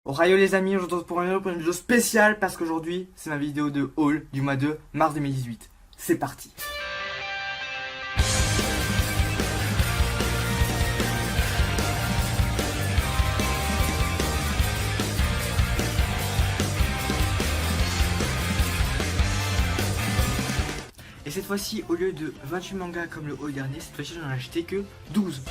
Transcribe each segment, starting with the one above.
Ohio les amis, je vous retrouve pour une vidéo spéciale parce qu'aujourd'hui c'est ma vidéo de haul du mois de mars 2018. C'est parti. Et cette fois-ci, au lieu de 28 mangas comme le haul dernier, cette fois-ci j'en ai acheté que 12.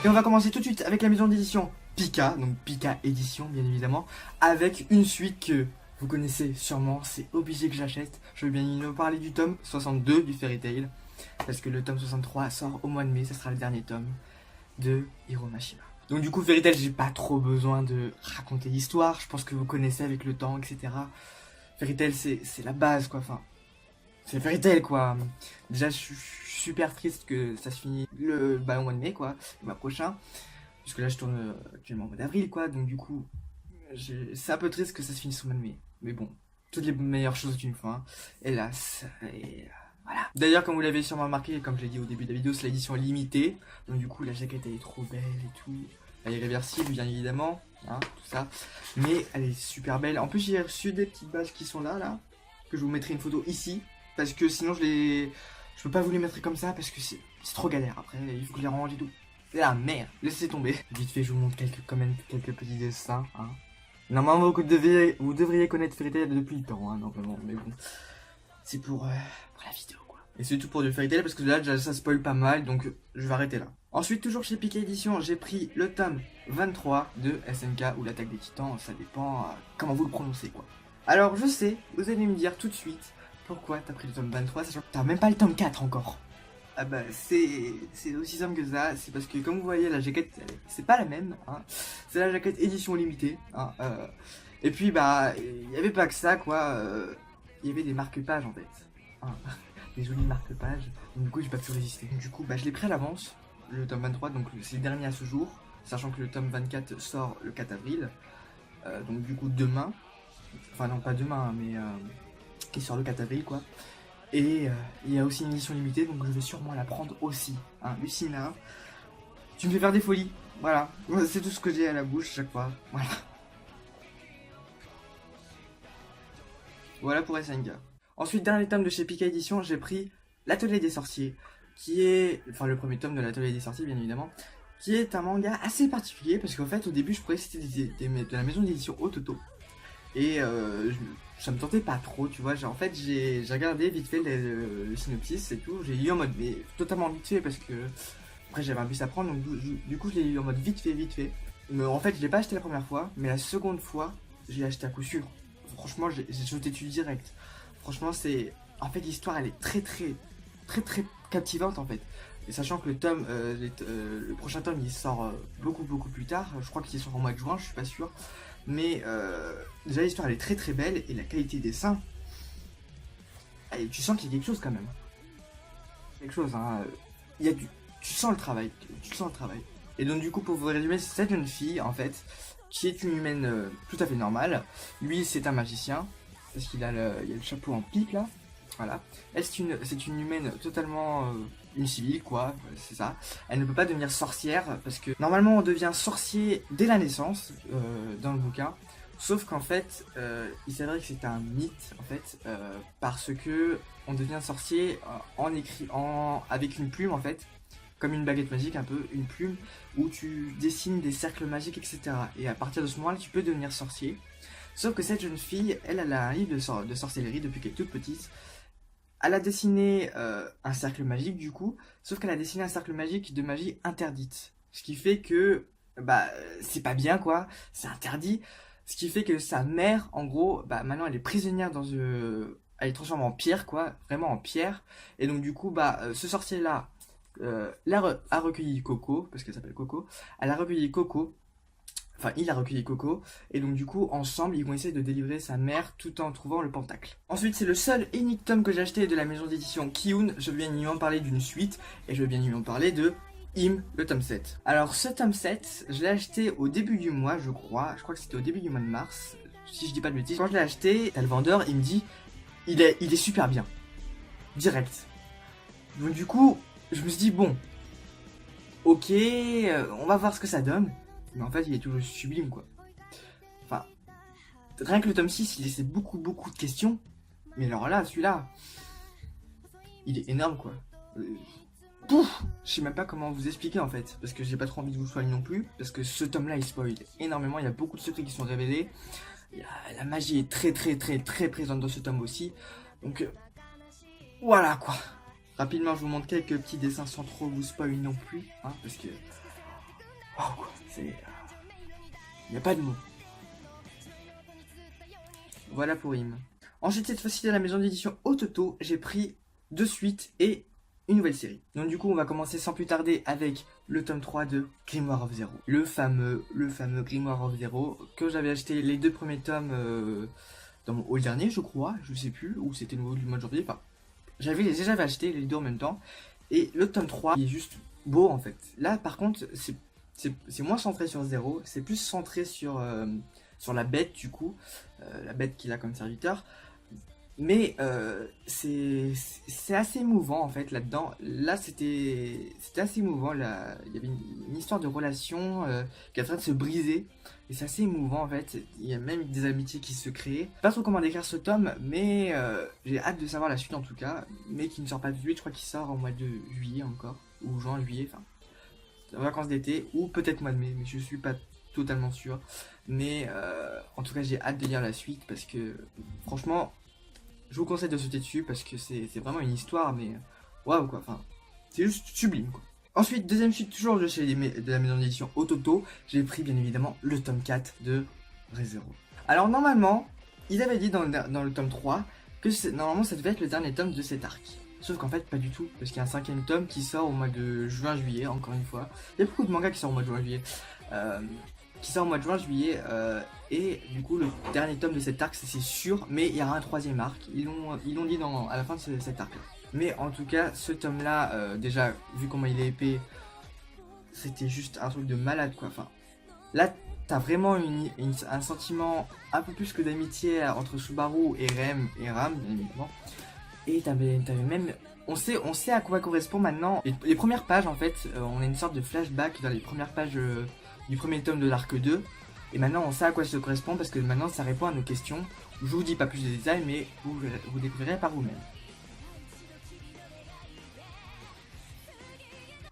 Et on va commencer tout de suite avec la maison d'édition Pika, donc Pika édition bien évidemment, avec une suite que vous connaissez sûrement, c'est obligé que j'achète. Je vais bien évidemment parler du tome 62 du Fairy Tail, parce que le tome 63 sort au mois de mai, ça sera le dernier tome de Hiro Mashima. Donc du coup Fairy Tail, j'ai pas trop besoin de raconter l'histoire, je pense que vous connaissez avec le temps, etc. Fairy Tail c'est la base quoi, enfin... C'est Fairy Tail quoi. Déjà je suis super triste que ça se finisse au mois de mai quoi, le mois prochain. Puisque là je tourne actuellement au mois d'avril quoi, donc du coup c'est un peu triste que ça se finisse au mois de mai. Mais bon, toutes les meilleures choses d'une fin, hélas. Et voilà. D'ailleurs comme vous l'avez sûrement remarqué, comme je l'ai dit au début de la vidéo, c'est l'édition limitée. Donc du coup la jaquette elle est trop belle et tout. Elle est réversible bien évidemment, hein, tout ça. Mais elle est super belle. En plus j'ai reçu des petites badges qui sont là, que je vous mettrai une photo ici. Parce que sinon je peux pas vous les mettre comme ça parce que c'est trop galère. Après il faut que je les range et tout. C'est la merde, laissez tomber. Vite fait je vous montre quelques petits dessins. Hein. Normalement vous devriez connaître Fairy Tail depuis le temps, hein, normalement. Mais bon, c'est pour la vidéo quoi. Et c'est tout pour du Fairy Tail parce que là déjà, ça spoil pas mal, donc je vais arrêter là. Ensuite toujours chez Pika Édition, j'ai pris le tome 23 de SNK ou l'attaque des titans, ça dépend comment vous le prononcez quoi. Alors je sais, vous allez me dire tout de suite, pourquoi t'as pris le tome 23 sachant que t'as même pas le tome 4 encore? Ah bah c'est aussi simple que ça, c'est parce que comme vous voyez la jaquette c'est pas la même, hein. C'est la jaquette édition limitée, hein, et puis bah il n'y avait pas que ça quoi, il y avait des marque-pages en fait, hein. Des jolis marque-pages, donc du coup j'ai pas pu résister. Donc, du coup bah je l'ai pris à l'avance, le tome 23, donc c'est le dernier à ce jour, sachant que le tome 24 sort le 4 avril, donc du coup demain, enfin non pas demain mais... qui sort le 4 avril quoi. Et il y a aussi une édition limitée, donc je vais sûrement la prendre aussi. Hein, Lucina, tu me fais faire des folies. Voilà, c'est tout ce que j'ai à la bouche chaque fois. Voilà. Voilà pour SNK. Ensuite, dernier tome de chez Pika Édition, j'ai pris l'Atelier des Sorciers, qui est, enfin le premier tome de l'Atelier des Sorciers bien évidemment, qui est un manga assez particulier parce qu'en fait au début je croyais que c'était de la maison d'édition Ototo. Et ça me tentait pas trop, tu vois. En fait, j'ai regardé vite fait le synopsis et tout. J'ai lu en mode mais totalement vite fait parce que après j'avais un bus à prendre, donc du coup je l'ai lu en mode vite fait. Mais en fait, je l'ai pas acheté la première fois, mais la seconde fois, j'ai acheté à coup sûr. Franchement, j'ai sauté dessus direct. Franchement, c'est en fait l'histoire, elle est très captivante en fait. Et sachant que le prochain tome il sort beaucoup plus tard, je crois qu'il sort en mois de juin, je suis pas sûr. Mais déjà l'histoire elle est très belle et la qualité des dessins, tu sens qu'il y a quelque chose quand même. Quelque chose, hein. Tu sens le travail, Et donc du coup pour vous résumer, c'est cette jeune fille en fait, qui est une humaine tout à fait normale. Lui c'est un magicien, parce qu'il a il y a le chapeau en pique là. Voilà. Elle c'est une humaine totalement... une civile quoi, c'est ça. Elle ne peut pas devenir sorcière parce que normalement on devient sorcier dès la naissance dans le bouquin. Sauf qu'en fait, il s'avère que c'est un mythe en fait, parce que on devient sorcier avec une plume en fait, comme une baguette magique un peu, une plume où tu dessines des cercles magiques etc. Et à partir de ce moment-là, tu peux devenir sorcier. Sauf que cette jeune fille, elle a un livre de sorcellerie depuis qu'elle est toute petite. Elle a dessiné un cercle magique du coup, sauf qu'elle a dessiné un cercle magique de magie interdite. Ce qui fait que, bah, c'est pas bien quoi, c'est interdit. Ce qui fait que sa mère, en gros, bah maintenant elle est prisonnière dans elle est transformée en pierre quoi, vraiment en pierre. Et donc du coup, bah, ce sorcier-là a recueilli Coco, parce qu'elle s'appelle Coco, elle a recueilli Coco. Enfin, il a recueilli Coco, et donc du coup, ensemble, ils vont essayer de délivrer sa mère tout en trouvant le pentacle. Ensuite, c'est le seul et unique tome que j'ai acheté de la maison d'édition Kiun. Je vais bien évidemment parler d'une suite, et je vais bien évidemment parler de Im, le tome 7. Alors, ce tome 7, je l'ai acheté au début du mois, je crois que c'était au début du mois de mars, si je dis pas de bêtises. Quand je l'ai acheté, t'as le vendeur, il me dit, il est super bien. Direct. Donc du coup, je me suis dit, bon, ok, on va voir ce que ça donne. Mais en fait, il est toujours sublime, quoi. Enfin, rien que le tome 6, il laissait beaucoup de questions. Mais alors là, celui-là, il est énorme, quoi. Pouf, je sais même pas comment vous expliquer en fait, parce que j'ai pas trop envie de vous spoiler non plus, parce que ce tome-là il spoil énormément, il y a beaucoup de secrets qui sont révélés, la magie est très présente dans ce tome aussi, donc voilà quoi. Rapidement je vous montre quelques petits dessins sans trop vous spoiler non plus, hein, parce que... Wow quoi, c'est... Il n'y a pas de mots. Voilà pour Im. Ensuite cette fois-ci à la maison d'édition Ototo, j'ai pris 2 suites et une nouvelle série. Donc du coup on va commencer sans plus tarder avec le tome 3 de Grimoire of Zero. Le fameux Grimoire of Zero que j'avais acheté les 2 premiers tomes dans mon haul dernier je crois, je sais plus, ou c'était le du mois de janvier, enfin j'avais acheté les 2 en même temps. Et le tome 3 il est juste beau en fait. Là par contre c'est moins centré sur Zero, c'est plus centré sur la bête du coup, la bête qu'il a comme serviteur. Mais c'est assez émouvant en fait là-dedans. Là c'était assez émouvant. Là, il y avait une histoire de relation qui est en train de se briser. Et c'est assez émouvant en fait. Il y a même des amitiés qui se créent. Pas trop comment décrire ce tome, mais j'ai hâte de savoir la suite en tout cas. Mais qui ne sort pas tout de suite, je crois qu'il sort au mois de juillet encore. Ou juin, juillet, enfin. Vacances d'été, ou peut-être mois de mai, mais je suis pas totalement sûr. Mais en tout cas j'ai hâte de lire la suite parce que franchement... Je vous conseille de sauter dessus parce que c'est vraiment une histoire, mais waouh quoi, enfin, c'est juste sublime quoi. Ensuite, deuxième suite, toujours de la maison d'édition Ototo, j'ai pris bien évidemment le tome 4 de Re:Zero. Alors normalement, ils avaient dit dans le tome 3 que normalement ça devait être le dernier tome de cet arc. Sauf qu'en fait, pas du tout, parce qu'il y a un 5ème tome qui sort au mois de juin-juillet, encore une fois. Il y a beaucoup de mangas qui sortent au mois de juin-juillet. Qui sort au mois de juin-juillet, et du coup le dernier tome de cet arc c'est sûr, mais il y aura un 3ème arc, ils l'ont dit à la fin de cet arc là. Mais en tout cas ce tome là, déjà vu comment il est épais, c'était juste un truc de malade quoi, enfin là t'as vraiment un sentiment un peu plus que d'amitié entre Subaru et Ram bien évidemment, et t'avais même... On sait à quoi correspond maintenant. Les premières pages en fait, on a une sorte de flashback dans les premières pages du premier tome de l'arc 2. Et maintenant on sait à quoi ça correspond parce que maintenant ça répond à nos questions. Je vous dis pas plus de détails mais vous découvrirez par vous-même.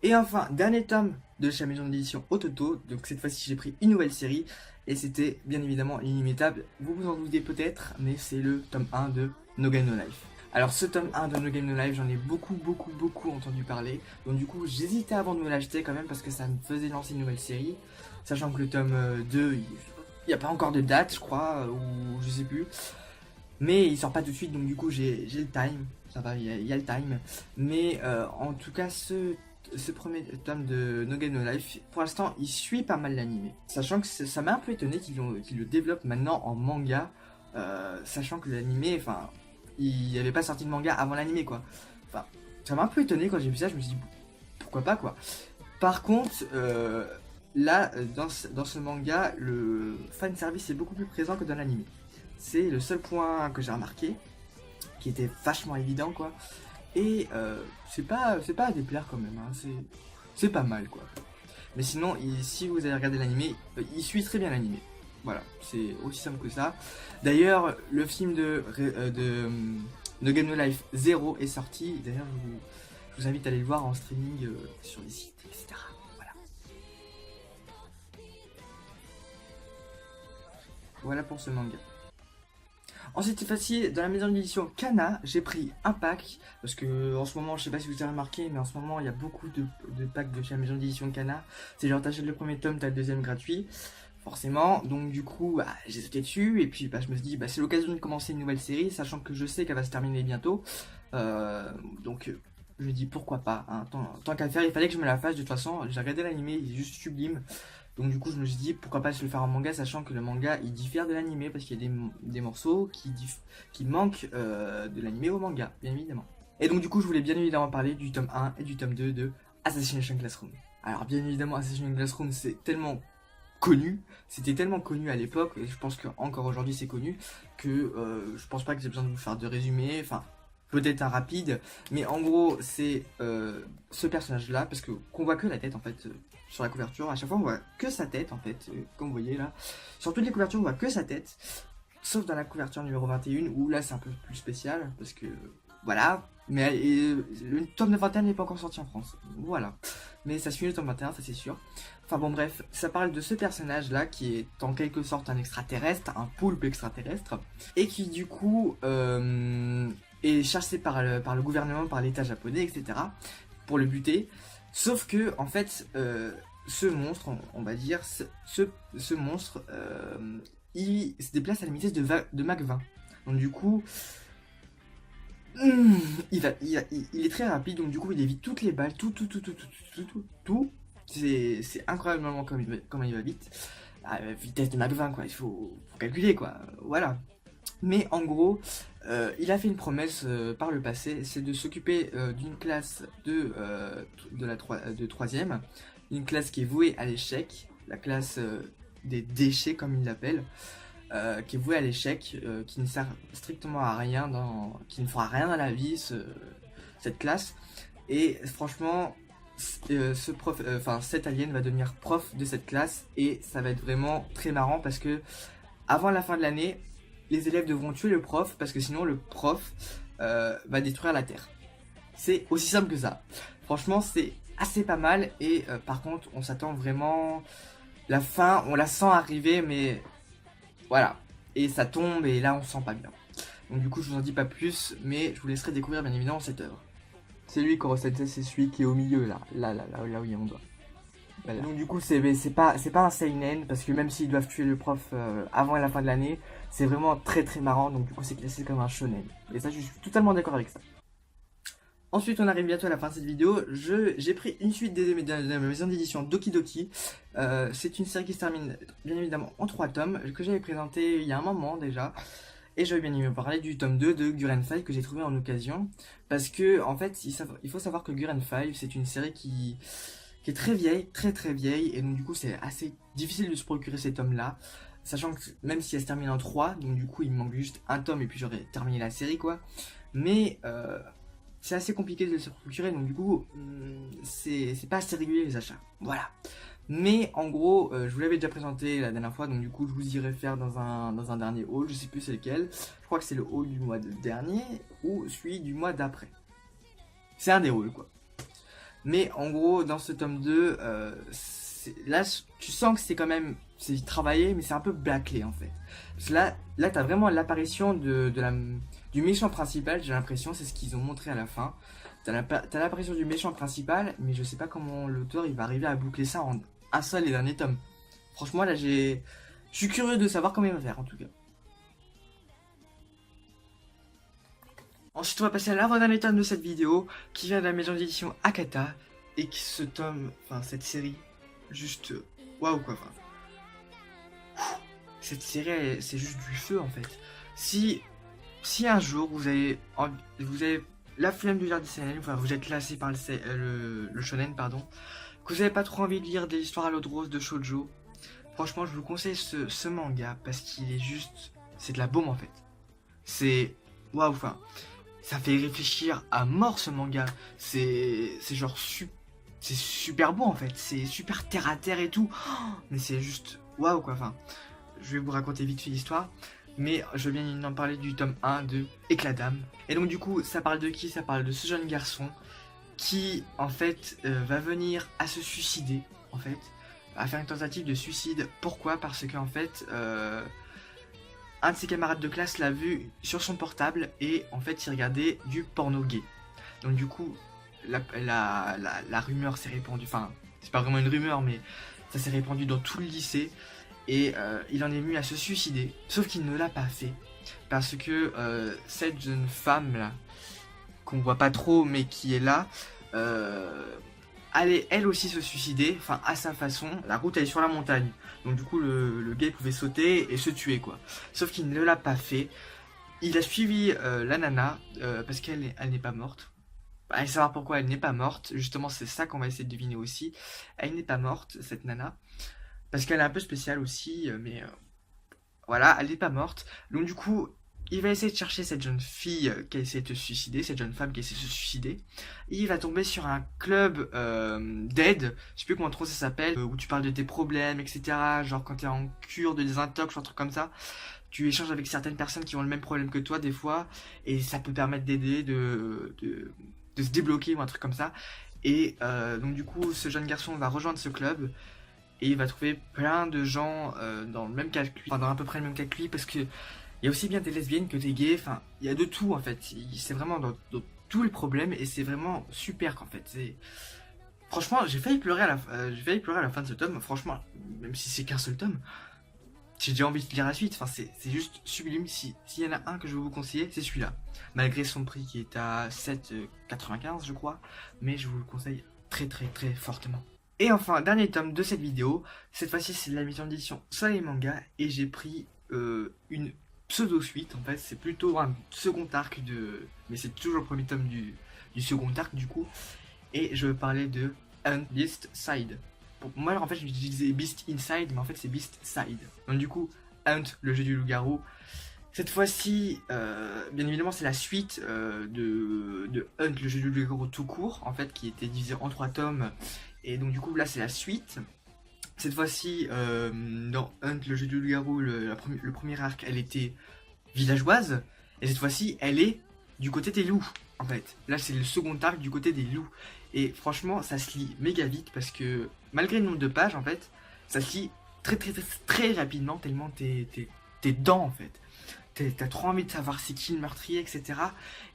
Et enfin, dernier tome de chez la maison d'édition Ototo. Donc cette fois-ci j'ai pris une nouvelle série. Et c'était bien évidemment inimitable. Vous vous en doutez peut-être, mais c'est le tome 1 de No Game No Life. Alors ce tome 1 de No Game No Life, j'en ai beaucoup entendu parler. Donc du coup j'hésitais avant de me l'acheter quand même parce que ça me faisait lancer une nouvelle série. Sachant que le tome 2, il n'y a pas encore de date je crois, ou je sais plus. Mais il sort pas tout de suite donc du coup j'ai le time. Ça va, il y a le time. Mais en tout cas ce premier tome de No Game No Life, pour l'instant il suit pas mal l'anime. Sachant que ça m'a un peu étonné qu'ils le développent maintenant en manga. Sachant que l'anime, enfin... il n'y avait pas sorti de manga avant l'anime quoi. Enfin, ça m'a un peu étonné quand j'ai vu ça, je me suis dit pourquoi pas quoi. Par contre, là, dans ce manga, le fanservice est beaucoup plus présent que dans l'anime. C'est le seul point que j'ai remarqué, qui était vachement évident quoi. Et c'est pas à déplaire quand même, hein. C'est pas mal quoi. Mais sinon, si vous avez regardé l'anime, il suit très bien l'anime. Voilà, c'est aussi simple que ça. D'ailleurs, le film de No Game No Life 0 est sorti. D'ailleurs, je vous invite à aller le voir en streaming sur les sites, etc. Voilà. Voilà pour ce manga. Ensuite, cette fois-ci, dans la maison d'édition Kana, j'ai pris un pack. Parce que en ce moment, je sais pas si vous avez remarqué, mais en ce moment, il y a beaucoup de packs de chez la maison d'édition Kana. C'est genre, t'achètes le premier tome, t'as le deuxième gratuit. Forcément, donc du coup, bah, j'ai sauté dessus. Et puis, bah, je me suis dit, bah, c'est l'occasion de commencer une nouvelle série, sachant que je sais qu'elle va se terminer bientôt. Donc, je me dis, pourquoi pas, hein, tant qu'à faire, il fallait que je me la fasse. De toute façon, j'ai regardé l'anime, il est juste sublime. Donc du coup je me suis dit pourquoi pas se le faire en manga, sachant que le manga il diffère de l'anime parce qu'il y a des morceaux qui manquent de l'anime au manga, bien évidemment. Et donc du coup je voulais bien évidemment parler du tome 1 et du tome 2 de Assassination Classroom. Alors bien évidemment Assassination Classroom c'est tellement connu, c'était tellement connu à l'époque, et je pense qu'encore aujourd'hui c'est connu, que je pense pas que j'ai besoin de vous faire de résumé, enfin peut-être un rapide, mais en gros c'est ce personnage là, parce que qu'on voit que la tête en fait sur la couverture, à chaque fois on voit que sa tête en fait, comme vous voyez là, sur toutes les couvertures on voit que sa tête, sauf dans la couverture numéro 21 où là c'est un peu plus spécial, parce que voilà, mais le tome de 21 n'est pas encore sorti en France, voilà, mais ça suit le tome 21, ça c'est sûr. Enfin bon bref, ça parle de ce personnage là qui est en quelque sorte un extraterrestre, un poulpe extraterrestre, et qui du coup est chassé par le gouvernement, par l'état japonais, etc. pour le buter. Sauf que en fait, ce monstre, on va dire, ce monstre, il se déplace à la vitesse de Mach 20. Donc du coup, il est très rapide, donc du coup il évite toutes les balles, tout. C'est incroyablement comme il va vite. À vitesse de Mach 20 quoi, faut calculer quoi, voilà. Mais en gros, il a fait une promesse par le passé, c'est de s'occuper d'une classe de troisième, une classe qui est vouée à l'échec, la classe des déchets comme il l'appelle, qui est vouée à l'échec, qui ne sert strictement à rien, qui ne fera rien dans la vie, cette classe. Et franchement, cet alien va devenir prof de cette classe et ça va être vraiment très marrant parce que avant la fin de l'année, les élèves devront tuer le prof parce que sinon le prof va détruire la Terre. C'est aussi simple que ça. Franchement, c'est assez pas mal et par contre, on s'attend vraiment... La fin, on la sent arriver, mais voilà. Et ça tombe et là, on se sent pas bien. Donc du coup, je vous en dis pas plus, mais je vous laisserai découvrir bien évidemment cette œuvre. C'est lui, Koro-sensei, c'est celui qui est au milieu là. Là où il y a mon doigt. Voilà. Donc du coup c'est pas un seinen parce que même s'ils doivent tuer le prof avant la fin de l'année, c'est vraiment très très marrant, donc du coup c'est classé comme un shonen. Et ça je suis totalement d'accord avec ça. Ensuite on arrive bientôt à la fin de cette vidéo, j'ai pris une suite de la maison d'édition Doki Doki. C'est une série qui se termine bien évidemment en 3 tomes que j'avais présenté il y a un moment déjà. Et j'avais bien aimé parler du tome 2 de Guren 5 que j'ai trouvé en occasion. Parce que en fait il faut savoir que Guren 5 c'est une série qui est très vieille, très très vieille, et donc du coup c'est assez difficile de se procurer ces tomes là, sachant que même si elle se termine en 3, donc du coup il me manque juste un tome et puis j'aurais terminé la série quoi, mais c'est assez compliqué de se procurer, donc du coup c'est pas assez régulier les achats, voilà. Mais en gros, je vous l'avais déjà présenté la dernière fois, donc du coup je vous irai faire dans un dernier haul, je sais plus c'est lequel, je crois que c'est le haul du mois dernier ou celui du mois d'après. C'est un des hauls quoi. Mais en gros, dans ce tome 2, là, tu sens que c'est quand même c'est travaillé, mais c'est un peu bâclé en fait. Parce que là t'as vraiment l'apparition du méchant principal, j'ai l'impression, c'est ce qu'ils ont montré à la fin. T'as l'apparition du méchant principal, mais je sais pas comment l'auteur il va arriver à boucler ça en un seul et dernier tome. Franchement, là, je suis curieux de savoir comment il va faire en tout cas. Ensuite, on va passer à l'avant-dernier tome de cette vidéo, qui vient de la maison d'édition Akata, et qui ce tome, enfin cette série, juste waouh quoi. Cette série, c'est juste du feu en fait. Si un jour vous avez la flemme de lire des seinen, enfin vous êtes lassé par le shonen pardon, que vous n'avez pas trop envie de lire des histoires à l'eau de rose de shoujo, franchement je vous conseille ce manga parce qu'il est juste, c'est de la baume en fait. C'est waouh, enfin ça fait réfléchir à mort ce manga. C'est genre c'est super beau en fait, c'est super terre à terre et tout. Oh, mais c'est juste waouh quoi. Enfin, je vais vous raconter vite fait l'histoire, mais je viens d'en parler du tome 1 de Éclat d'âme. Et donc du coup, ça parle de qui? Ça parle de ce jeune garçon qui en fait va venir à se suicider en fait, à faire une tentative de suicide. Pourquoi? Parce qu'en fait un de ses camarades de classe l'a vu sur son portable et en fait il regardait du porno gay. Donc du coup la rumeur s'est répandue, enfin c'est pas vraiment une rumeur mais ça s'est répandu dans tout le lycée et il en est venu à se suicider. Sauf qu'il ne l'a pas fait parce que cette jeune femme là, qu'on voit pas trop mais qui est là, allait elle aussi se suicider, enfin à sa façon. La route elle est sur la montagne, donc du coup le gars pouvait sauter et se tuer quoi. Sauf qu'il ne l'a pas fait. Il a suivi la nana parce qu'elle n'est pas morte. Allez savoir pourquoi elle n'est pas morte. Justement c'est ça qu'on va essayer de deviner aussi. Elle n'est pas morte cette nana parce qu'elle est un peu spéciale aussi, mais voilà, elle n'est pas morte. Donc du coup il va essayer de chercher cette jeune fille qui a essayé de se suicider, cette jeune femme qui a essayé de se suicider. Et il va tomber sur un club d'aide, je sais plus comment trop ça s'appelle, où tu parles de tes problèmes, etc. Genre quand t'es en cure de désintox ou un truc comme ça. Tu échanges avec certaines personnes qui ont le même problème que toi des fois, et ça peut permettre d'aider, de se débloquer ou un truc comme ça. Et donc du coup, ce jeune garçon va rejoindre ce club, et il va trouver plein de gens dans le même cas que lui, enfin dans à peu près le même cas que lui, parce que il y a aussi bien des lesbiennes que des gays, enfin, il y a de tout en fait. C'est vraiment dans tous les problèmes et c'est vraiment super qu'en fait. Franchement, j'ai failli pleurer j'ai failli pleurer à la fin de ce tome. Franchement, même si c'est qu'un seul tome, j'ai déjà envie de lire la suite. Enfin, c'est juste sublime. S'il y en a un que je veux vous conseiller, c'est celui-là. Malgré son prix qui est à 7,95 je crois, mais je vous le conseille très très très fortement. Et enfin, dernier tome de cette vidéo. Cette fois-ci, c'est la maison d'édition Soleil Manga et j'ai pris une pseudo-suite, en fait, c'est plutôt un second arc mais c'est toujours le premier tome du second arc du coup. Et je veux parler de Hunt Beast Side. Pour moi, alors, en fait, je disais Beast Inside, mais en fait, c'est Beast Side. Donc du coup, Hunt, le jeu du loup-garou. Cette fois-ci, bien évidemment, c'est la suite de Hunt, le jeu du loup-garou tout court, en fait, qui était divisé en 3 tomes. Et donc du coup, là, c'est la suite. Cette fois-ci, dans Hunt, le jeu du loup-garou, le premier arc, elle était villageoise. Et cette fois-ci, elle est du côté des loups, en fait. Là, c'est le second arc du côté des loups. Et franchement, ça se lit méga vite parce que, malgré le nombre de pages, en fait, ça se lit très très très, très rapidement, tellement t'es dedans, en fait. T'as trop envie de savoir c'est qui le meurtrier, etc.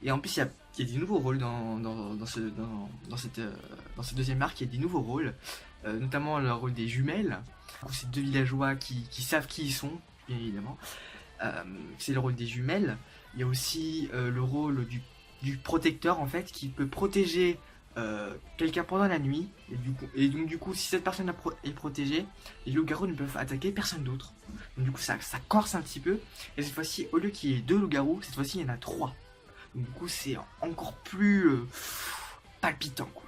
Et en plus, il y a des nouveaux rôles dans ce deuxième arc, il y a des nouveaux rôles. Notamment le rôle des jumelles. C'est deux villageois qui savent qui ils sont, bien évidemment. C'est le rôle des jumelles. Il y a aussi le rôle du protecteur, en fait, qui peut protéger quelqu'un pendant la nuit. Et donc du coup, si cette personne est protégée, les loups-garous ne peuvent attaquer personne d'autre. Donc du coup, ça corse un petit peu. Et cette fois-ci, au lieu qu'il y ait 2 loups-garous, cette fois-ci, il y en a 3. Donc du coup, c'est encore plus palpitant, quoi.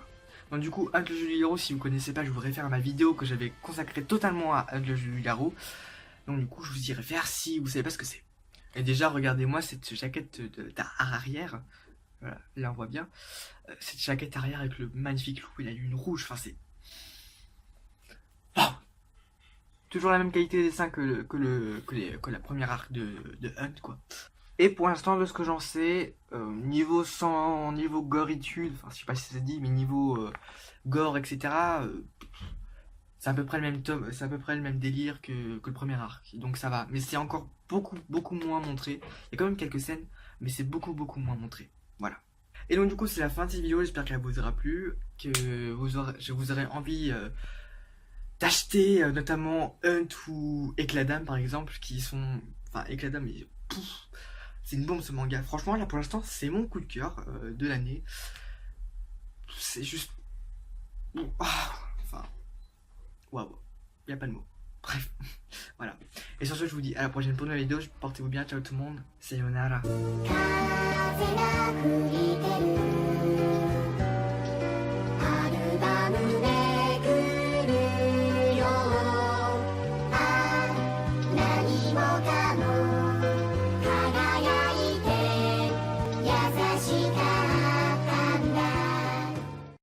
Donc du coup, Hunt le jeu du loup-garou, si vous connaissez pas, je vous réfère à ma vidéo que j'avais consacrée totalement à Hunt le jeu du loup-garou. Donc du coup, je vous y réfère si vous savez pas ce que c'est. Et déjà, regardez-moi cette jaquette arrière. Voilà, là on voit bien. Cette jaquette arrière avec le magnifique loup et la lune rouge. Enfin, c'est... Oh, toujours la même qualité de dessin que la première arc de Hunt, quoi. Et pour l'instant, de ce que j'en sais, niveau goritude, enfin je sais pas si ça se dit, mais niveau gore, etc., c'est à peu près le même tome, c'est à peu près le même délire que le premier arc. Donc ça va, mais c'est encore beaucoup moins montré. Il y a quand même quelques scènes, mais c'est beaucoup moins montré. Voilà. Et donc du coup, c'est la fin de cette vidéo, j'espère qu'elle vous aura plu, que je vous aurai envie d'acheter notamment Hunt ou Écladam par exemple, qui sont... Enfin, Écladam, mais... C'est une bombe ce manga. Franchement, là pour l'instant, c'est mon coup de cœur de l'année. C'est juste. Enfin. Waouh. Il n'y a pas de mots. Bref. Voilà. Et sur ce, je vous dis à la prochaine pour une nouvelle vidéo. Portez-vous bien. Ciao tout le monde. Sayonara.